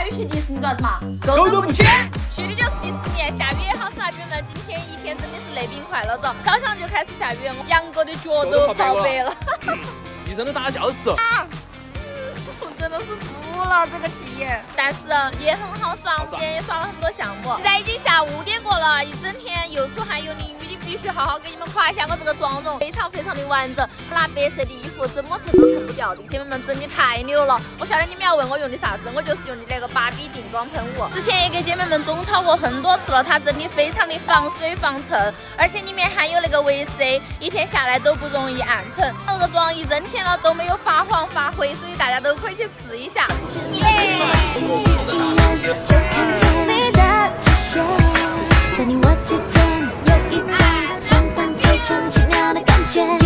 下雨去迪士尼做啥子嘛？狗都不去。去的就是迪士尼，下雨也好，傻娟们，今天一天真的是雷兵快乐着。早上就开始下雨，杨哥的脚都泡白了，一身都打教室。真的是服了这个体验，但是也很好耍，我们今天也耍了很多项目。现在已经下午5点过了，一整天又出汗又淋雨的，必须好好给你们夸一下我这个妆容，非常的完整。拿白色的衣服怎么撑都撑不掉的，姐妹们真的太牛了！我晓得你们要问我用的啥子，我就是用的那个芭比定妆喷雾，之前也给姐妹们种草过很多次了，它真的非常的防水防尘，而且里面还有那个维 C， 一天下来都不容易暗沉。这个妆一整天了都没有发黄发灰，所以大家都可以去试一下。就看见你的出现，在你我之间有一种相当悄悄奇妙的感觉。